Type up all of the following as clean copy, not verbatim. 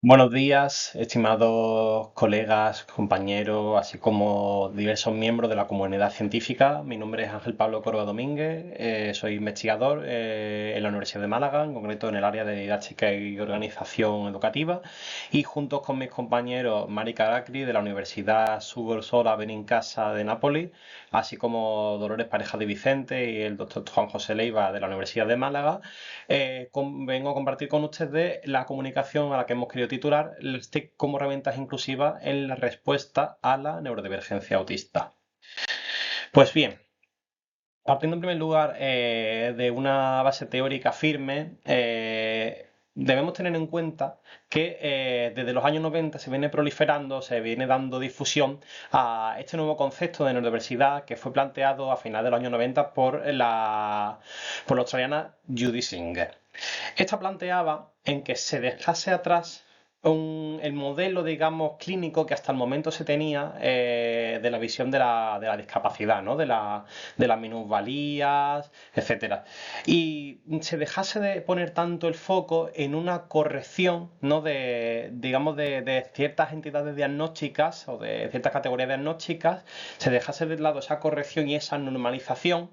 Buenos días, estimados colegas, compañeros, así como diversos miembros de la comunidad científica. Mi nombre es Ángel Pablo Corba Domínguez, soy investigador en la Universidad de Málaga, en concreto en el área de didáctica y organización educativa, y junto con mis compañeros Mari Caracri de la Universidad Suor Benincasa de Nápoles, así como Dolores Pareja de Vicente y el doctor Juan José Leiva de la Universidad de Málaga, vengo a compartir con ustedes la comunicación a la que hemos querido titular las TIC como herramientas inclusivas en la respuesta a la neurodivergencia autista. Pues bien, partiendo en primer lugar de una base teórica firme, debemos tener en cuenta que desde los años 90 se viene proliferando, se viene dando difusión a este nuevo concepto de neurodiversidad que fue planteado a finales de los años 90 por la australiana Judy Singer. Esta planteaba en que se dejase atrás el modelo, digamos, clínico que hasta el momento se tenía de la visión de la discapacidad, ¿no? De las minusvalías, etcétera. Y se dejase de poner tanto el foco en una corrección, ¿no? Digamos, de ciertas entidades diagnósticas o de ciertas categorías diagnósticas, se dejase de lado esa corrección y esa normalización,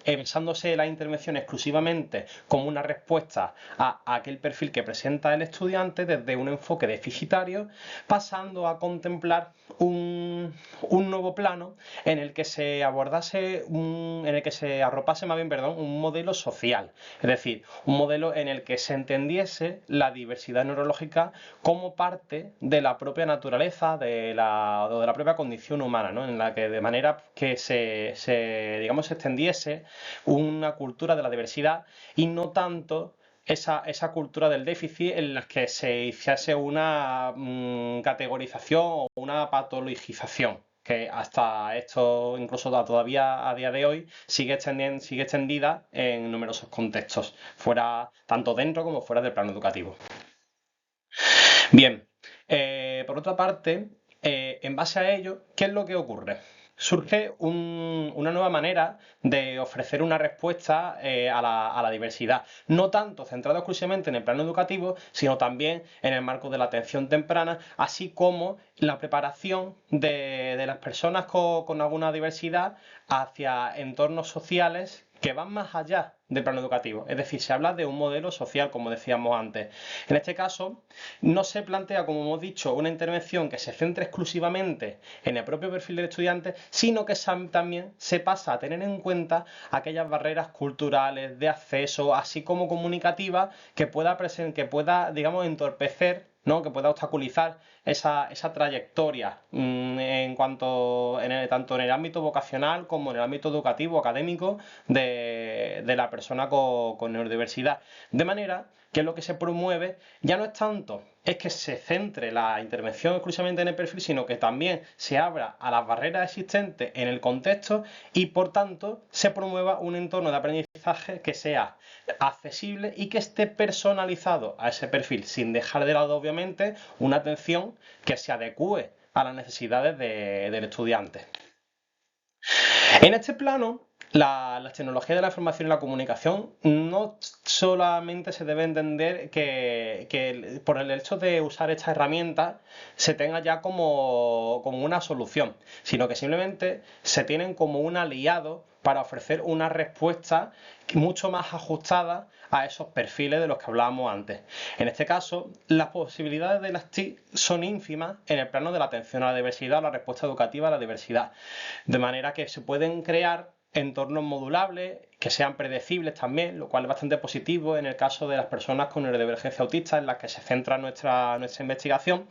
pensándose la intervención exclusivamente como una respuesta a aquel perfil que presenta el estudiante desde un enfoque deficitario, pasando a contemplar un nuevo plano en el que se abordase, en el que se arropase más bien, perdón, un modelo social, es decir, un modelo en el que se entendiese la diversidad neurológica como parte de la propia naturaleza o de la propia condición humana, ¿no? En la que de manera que digamos, se extendiese una cultura de la diversidad y no tanto esa cultura del déficit en la que se hiciese una categorización o una patologización, que hasta esto, incluso todavía a día de hoy, sigue extendida en numerosos contextos, fuera, tanto dentro como fuera del plano educativo. Bien, por otra parte, en base a ello, ¿qué es lo que ocurre? Surge una nueva manera de ofrecer una respuesta a la diversidad, no tanto centrado exclusivamente en el plano educativo, sino también en el marco de la atención temprana, así como la preparación de las personas con alguna diversidad hacia entornos sociales que van más allá del plano educativo. Es decir, se habla de un modelo social, como decíamos antes. En este caso, no se plantea, como hemos dicho, una intervención que se centre exclusivamente en el propio perfil del estudiante, sino que también se pasa a tener en cuenta aquellas barreras culturales, de acceso, así como comunicativas, que pueda, digamos, entorpecer, ¿no? Que pueda obstaculizar esa trayectoria tanto en el ámbito vocacional como en el ámbito educativo, académico, de la persona con neurodiversidad. De manera que lo que se promueve ya no es tanto es que se centre la intervención exclusivamente en el perfil, sino que también se abra a las barreras existentes en el contexto y, por tanto, se promueva un entorno de aprendizaje que sea accesible y que esté personalizado a ese perfil, sin dejar de lado, obviamente, una atención que se adecue a las necesidades del estudiante. En este plano, las tecnologías de la información y la comunicación no solamente se debe entender que por el hecho de usar estas herramientas se tenga ya como una solución, sino que simplemente se tienen como un aliado para ofrecer una respuesta mucho más ajustada a esos perfiles de los que hablábamos antes. En este caso, las posibilidades de las TIC son ínfimas en el plano de la atención a la diversidad, la respuesta educativa a la diversidad. De manera que se pueden crear entornos modulables que sean predecibles también, lo cual es bastante positivo en el caso de las personas con neurodivergencia autista en las que se centra nuestra investigación,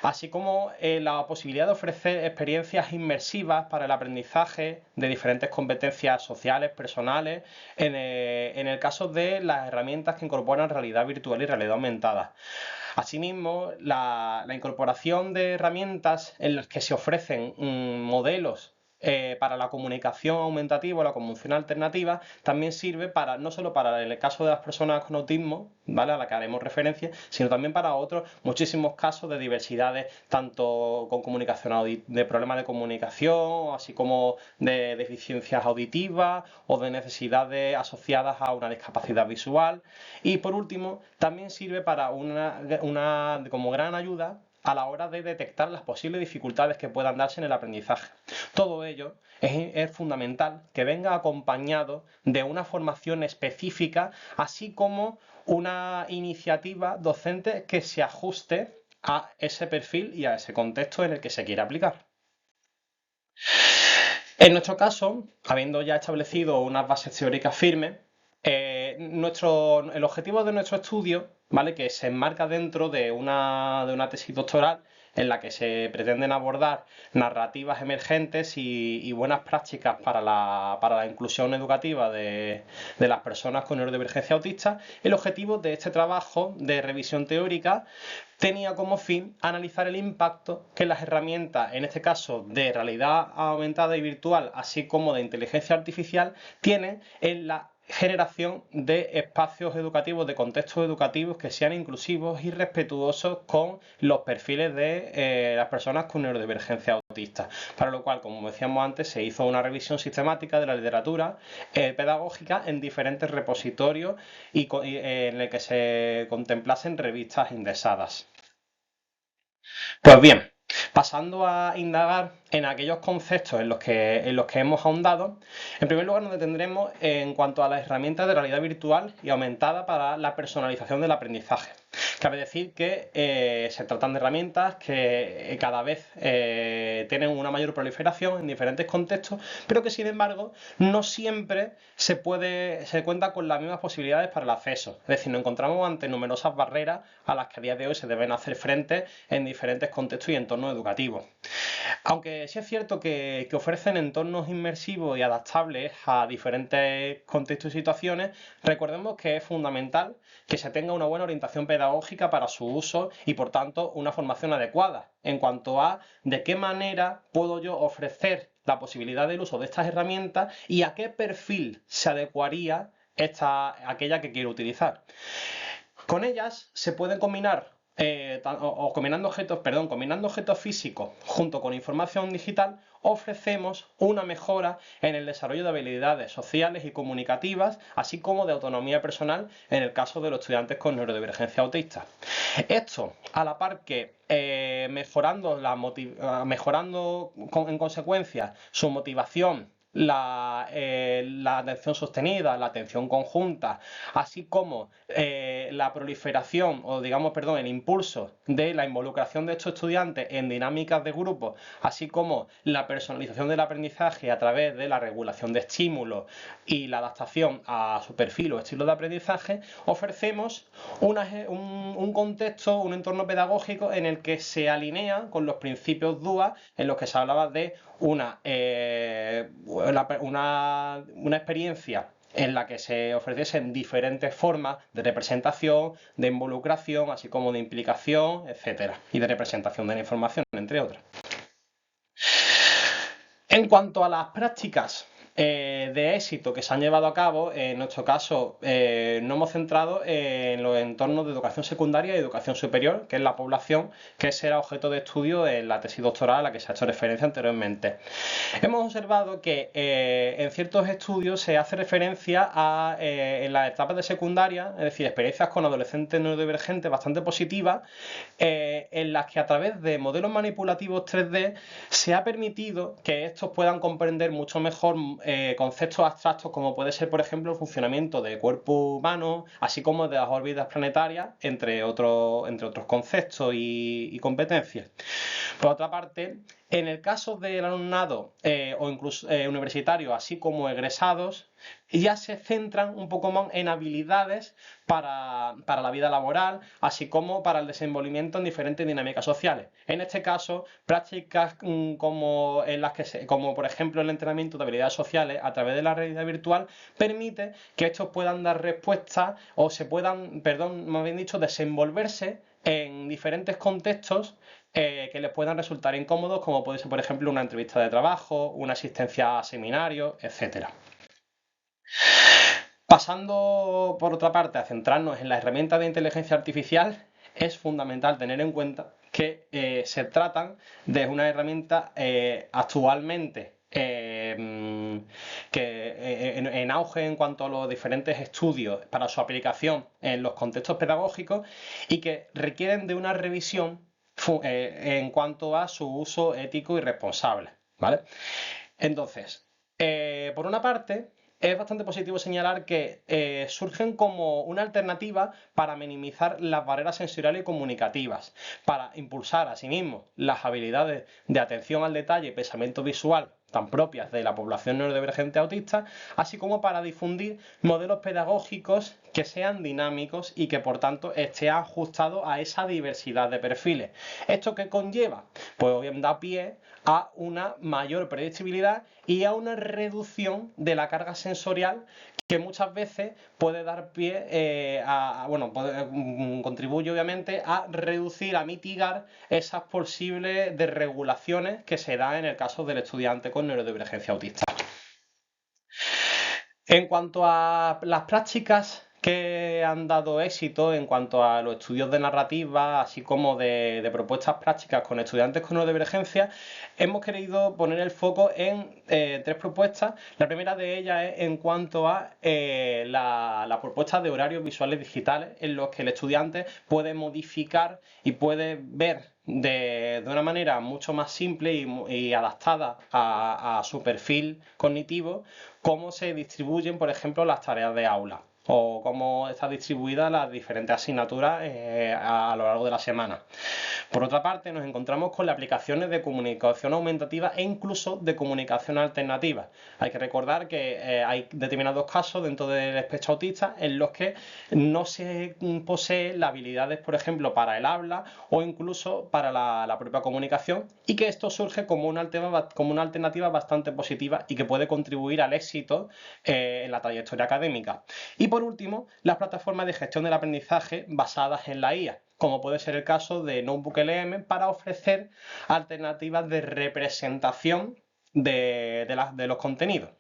así como la posibilidad de ofrecer experiencias inmersivas para el aprendizaje de diferentes competencias sociales, personales, en el caso de las herramientas que incorporan realidad virtual y realidad aumentada. Asimismo, la incorporación de herramientas en las que se ofrecen modelos para la comunicación aumentativa o la comunicación alternativa, también sirve para, no solo para el caso de las personas con autismo, ¿vale? A la que haremos referencia, sino también para otros muchísimos casos de diversidades, tanto con comunicación de problemas de comunicación, así como de deficiencias auditivas o de necesidades asociadas a una discapacidad visual. Y por último, también sirve para como gran ayuda a la hora de detectar las posibles dificultades que puedan darse en el aprendizaje. Todo ello es fundamental que venga acompañado de una formación específica, así como una iniciativa docente que se ajuste a ese perfil y a ese contexto en el que se quiere aplicar. En nuestro caso, habiendo ya establecido unas bases teóricas firmes, el objetivo de nuestro estudio, ¿vale? Que se enmarca dentro de una tesis doctoral en la que se pretenden abordar narrativas emergentes y buenas prácticas para la inclusión educativa de las personas con neurodivergencia autista. El objetivo de este trabajo de revisión teórica tenía como fin analizar el impacto que las herramientas, en este caso de realidad aumentada y virtual, así como de inteligencia artificial, tienen en la generación de espacios educativos, de contextos educativos que sean inclusivos y respetuosos con los perfiles de las personas con neurodivergencia autista. Para lo cual, como decíamos antes, se hizo una revisión sistemática de la literatura pedagógica en diferentes repositorios y en el que se contemplasen revistas indexadas. Pues bien, pasando a indagar en aquellos conceptos en los que hemos ahondado, en primer lugar nos detendremos en cuanto a las herramientas de realidad virtual y aumentada para la personalización del aprendizaje. Cabe decir que se tratan de herramientas que cada vez tienen una mayor proliferación en diferentes contextos, pero que sin embargo no siempre se cuenta con las mismas posibilidades para el acceso. Es decir, nos encontramos ante numerosas barreras a las que a día de hoy se deben hacer frente en diferentes contextos y entornos educativos. Aunque sí es cierto que ofrecen entornos inmersivos y adaptables a diferentes contextos y situaciones, recordemos que es fundamental que se tenga una buena orientación pedagógica para su uso y, por tanto, una formación adecuada en cuanto a de qué manera puedo yo ofrecer la posibilidad del uso de estas herramientas y a qué perfil se adecuaría aquella que quiero utilizar. Con ellas se pueden combinar combinando objetos físicos junto con información digital, ofrecemos una mejora en el desarrollo de habilidades sociales y comunicativas, así como de autonomía personal en el caso de los estudiantes con neurodivergencia autista. Esto, a la par que mejorando en consecuencia su motivación, la atención sostenida, la atención conjunta, así como la proliferación o el impulso de la involucración de estos estudiantes en dinámicas de grupo, así como la personalización del aprendizaje a través de la regulación de estímulos y la adaptación a su perfil o estilo de aprendizaje, ofrecemos un contexto, un entorno pedagógico en el que se alinea con los principios DUA, en los que se hablaba de una experiencia en la que se ofreciesen diferentes formas de representación, de involucración, así como de implicación, etcétera, y de representación de la información, entre otras. En cuanto a las prácticas de éxito que se han llevado a cabo, en nuestro caso nos hemos centrado en los entornos de educación secundaria y educación superior, que es la población que será objeto de estudio en la tesis doctoral a la que se ha hecho referencia anteriormente. Hemos observado que en ciertos estudios se hace referencia a en las etapas de secundaria, es decir, experiencias con adolescentes neurodivergentes bastante positivas, en las que a través de modelos manipulativos 3D se ha permitido que estos puedan comprender mucho mejor conceptos abstractos como puede ser, por ejemplo, el funcionamiento del cuerpo humano, así como de las órbitas planetarias, entre otros conceptos y competencias. Por otra parte, en el caso del alumnado o incluso universitario, así como egresados, ya se centran un poco más en habilidades para la vida laboral, así como para el desenvolvimiento en diferentes dinámicas sociales. En este caso, prácticas como por ejemplo el entrenamiento de habilidades sociales a través de la realidad virtual permite que estos puedan dar respuesta o se puedan, más bien dicho, desenvolverse en diferentes contextos que les puedan resultar incómodos, como puede ser, por ejemplo, una entrevista de trabajo, una asistencia a seminarios, etcétera. Pasando, por otra parte, a centrarnos en las herramientas de inteligencia artificial, es fundamental tener en cuenta que se tratan de una herramienta actualmente en auge en cuanto a los diferentes estudios para su aplicación en los contextos pedagógicos y que requieren de una revisión en cuanto a su uso ético y responsable, ¿vale? Entonces, por una parte, es bastante positivo señalar que surgen como una alternativa para minimizar las barreras sensoriales y comunicativas, para impulsar asimismo las habilidades de atención al detalle y pensamiento visual tan propias de la población neurodivergente autista, así como para difundir modelos pedagógicos que sean dinámicos y que por tanto estén ajustados a esa diversidad de perfiles. ¿Esto qué conlleva? Pues bien da pie a una mayor predictibilidad y a una reducción de la carga sensorial que muchas veces puede dar pie contribuye obviamente a reducir, a mitigar esas posibles desregulaciones que se dan en el caso del estudiante con neurodivergencia autista. En cuanto a las prácticas que han dado éxito en cuanto a los estudios de narrativa, así como de propuestas prácticas con estudiantes con neurodivergencia, hemos querido poner el foco en tres propuestas. La primera de ellas es en cuanto a la propuesta de horarios visuales digitales, en los que el estudiante puede modificar y puede ver de una manera mucho más simple y adaptada a su perfil cognitivo cómo se distribuyen, por ejemplo, las tareas de aula o cómo están distribuidas las diferentes asignaturas a lo largo de la semana. Por otra parte, nos encontramos con las aplicaciones de comunicación aumentativa e incluso de comunicación alternativa. Hay que recordar que hay determinados casos dentro del espectro autista en los que no se posee las habilidades, por ejemplo, para el habla o incluso para la propia comunicación, y que esto surge como una alternativa bastante positiva y que puede contribuir al éxito en la trayectoria académica. Y por último, las plataformas de gestión del aprendizaje basadas en la IA, como puede ser el caso de NotebookLM, para ofrecer alternativas de representación de los contenidos.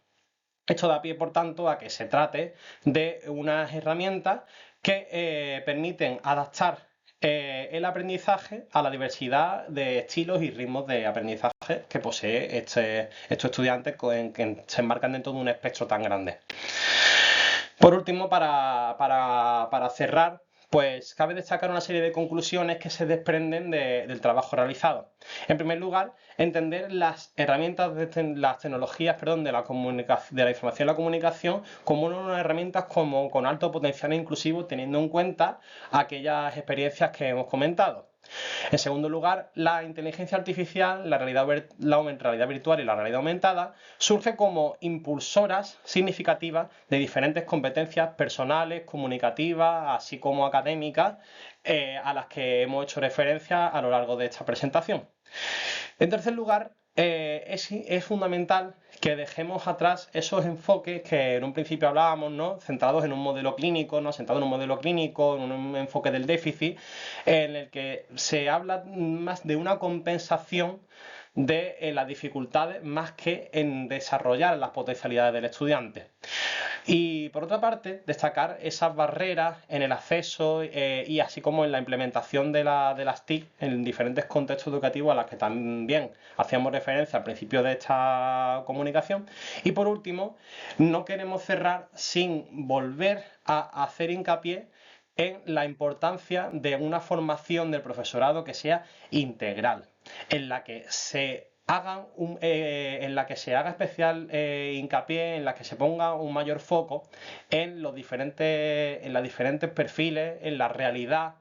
Esto da pie, por tanto, a que se trate de unas herramientas que permiten adaptar el aprendizaje a la diversidad de estilos y ritmos de aprendizaje que posee estos estudiantes que se enmarcan dentro de un espectro tan grande. Por último, para cerrar, pues cabe destacar una serie de conclusiones que se desprenden del trabajo realizado. En primer lugar, entender las herramientas, las tecnologías, de la información y la comunicación como unas herramientas con alto potencial inclusivo, teniendo en cuenta aquellas experiencias que hemos comentado. En segundo lugar, la inteligencia artificial, la realidad virtual y la realidad aumentada surge como impulsoras significativas de diferentes competencias personales, comunicativas, así como académicas, a las que hemos hecho referencia a lo largo de esta presentación. En tercer lugar, es fundamental que dejemos atrás esos enfoques que en un principio hablábamos, ¿no? Centrados en un modelo clínico, ¿no? Sentado en un modelo clínico, en un enfoque del déficit, en el que se habla más de una compensación de las dificultades más que en desarrollar las potencialidades del estudiante. Y por otra parte, destacar esas barreras en el acceso y así como en la implementación de las TIC en diferentes contextos educativos a las que también hacíamos referencia al principio de esta comunicación. Y por último, no queremos cerrar sin volver a hacer hincapié en la importancia de una formación del profesorado que sea integral, en la que se haga especial hincapié, en la que se ponga un mayor foco en los diferentes perfiles, en la realidad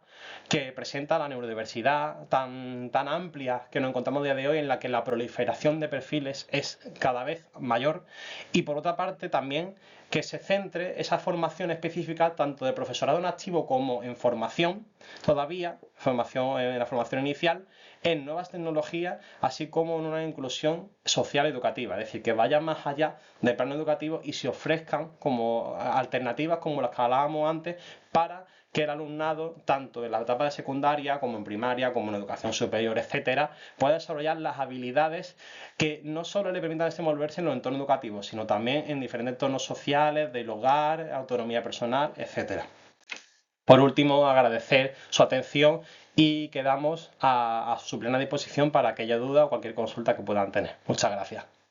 que presenta la neurodiversidad tan amplia que nos encontramos a día de hoy, en la que la proliferación de perfiles es cada vez mayor, y por otra parte también que se centre esa formación específica tanto de profesorado en activo como en formación, todavía, en la formación inicial, en nuevas tecnologías, así como en una inclusión social educativa, es decir, que vaya más allá del plano educativo y se ofrezcan como alternativas como las que hablábamos antes para que el alumnado, tanto en la etapa de secundaria como en primaria, como en educación superior, etcétera, pueda desarrollar las habilidades que no solo le permitan desenvolverse en los entornos educativos, sino también en diferentes entornos sociales, del hogar, autonomía personal, etcétera. Por último, agradecer su atención y quedamos a su plena disposición para aquella duda o cualquier consulta que puedan tener. Muchas gracias.